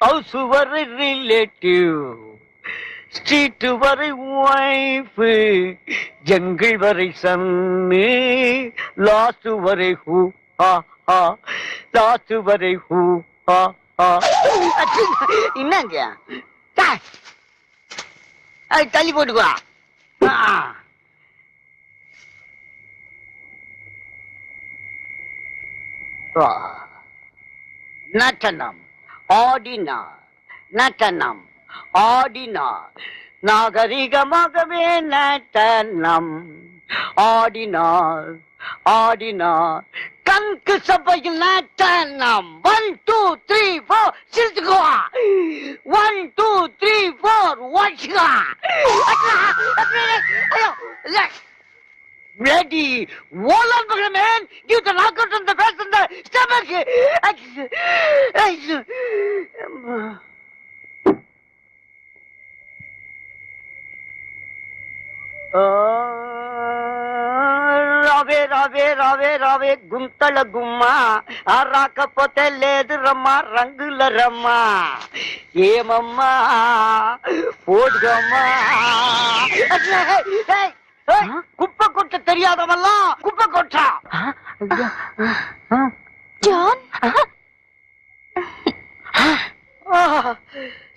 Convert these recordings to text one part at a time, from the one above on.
House வரை relative, street வரை wife, jungle வரை சன்னு, லாஸ்ட் வரை ஹூ ஹா ஹா, லாஸ்ட் வரை ஹூ ஹா ஹா. என்னங்க தள்ளி போட்டுக்குவா. நட்டனம் ஆடினார், நட்டனம் ஆடினார், நாகரிகமாகவே நட்டனம் ஆடினார் ஆடினார், கங்கு சபையில் நட்டனம். 1 2 3 4 சிரிச்சுக்குவா. 1 2 3 4 வாட்சுவா. Ready, all of the men, give the knockout on the face and the stomach. రావే రావే రావే రావే గుంతల గుమ్మ, రాకపోతే లేదు రమ్మా రంగుల రమ్మా. ఏమమ్మా పోడుగమ్మా. குப்பை கொட்ட தெரியாதவெல்லாம் குப்பை கொட்டா. ஜான்,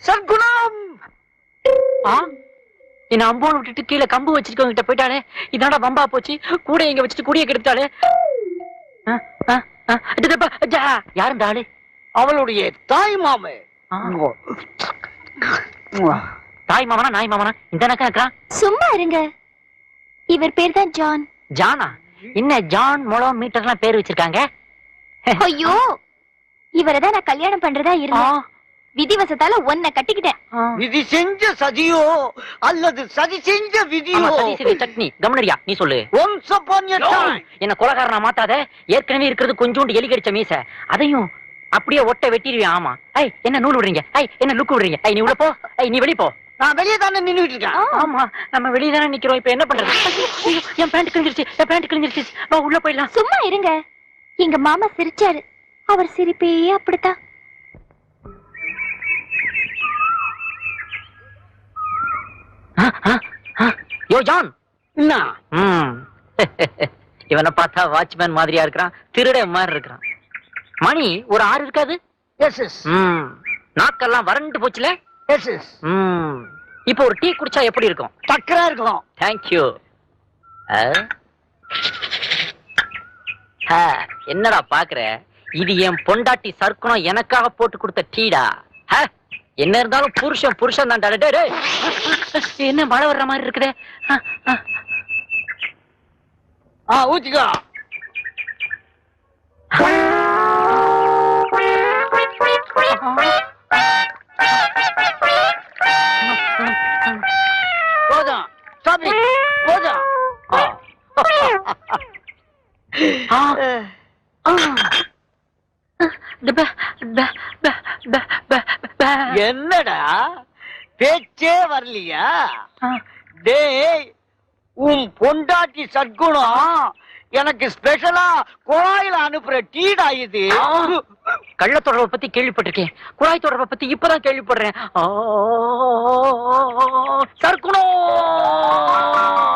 சற்குணம். என்ன அம்போன் விட்டுட்டு கீழே கம்பு வச்சிருக்கவங்க கிட்ட போயிட்டானே. இதாடா பம்பா போச்சு. கூட எங்க வச்சுட்டு கூடிய கெடுத்தாளே. யாரும் ஆளு? அவளுடைய தாய் மாமே. தாய் மாமனா நாய் மாமனா இந்த நக்கா? சும்மா இருங்க. இவர் பேர் தான் ஜான். ஜானா? என்ன ஜான் முழம் மீட்டர்லாம் பேர் வச்சிருக்காங்க? ஐயோ, இவரைதான் நான் கல்யாணம் பண்றதா இருந்தேன். விதிவசத்தால ஒன்ன கட்டிக்கிட்டேன். விதி செஞ்ச சதியோ அல்லது சதி செஞ்ச விதியோ? சட்னி கவனரியா நீ சொல்லு. என்ன கொலகாரனா மாத்தாத. ஏற்கனவே இருக்கிறது கொஞ்சோண்டு எலி கடிச்ச மீச, அதையும் அப்படியே ஒட்ட வெட்டிடுவேன். ஆமா. என்ன நூல் விடுறீங்க? என்ன லுக்கு விடுறீங்க? நீ உள்ள போ. நீ வெளிய போ. நான் வெளியே தானே நின்னுட்டு இருக்கேன். ஆமா, நம்ம வெளியே தானே நிக்கிறோம். இப்ப என்ன பண்றது? என் பேண்ட் கிழிஞ்சிருச்சு, என் பேண்ட் கிழிஞ்சிருச்சு. வா உள்ள போயிடலாம். சும்மா இருங்க. எங்க மாமா சிரிச்சாரு. அவர் சிரிப்பே அப்படித்தான். யோ ஜான். என்ன? இவனை பார்த்தா வாட்ச்மேன் மாதிரியா இருக்கிறான், திருட மாதிரி இருக்கிறான். மணி ஒரு 6 இருக்காது? S S. நாக்கெல்லாம் வறண்டு போச்சுல? Yes yes. இப்போ ஒரு டீ குடிச்சா எப்படி இருக்கும்? டக்கரா இருக்கும். தேங்க்யூ. என்னடா பாக்குற? இது என் பொண்டாட்டி சர்க்குணம் எனக்காக போட்டு கொடுத்த டீடா. என்ன இருந்தாலும் புருஷன் புருஷன் தான். என்ன மழை வர்ற மாதிரி இருக்குதே. ஊத்திக்கோ. போதும், போதும். என்னடா பேச்சே வரலையா? டேய், உன் பொண்டாட்டி சத்குணம் எனக்கு ஸ்பெஷலா குழாயில அனுப்புற டீடா இது. கள்ள தொடர்பை பத்தி கேள்விப்பட்டிருக்கேன், குழாய் தொடர்பை பத்தி இப்பதான் கேள்விப்படுறேன். சர்க்குணம்.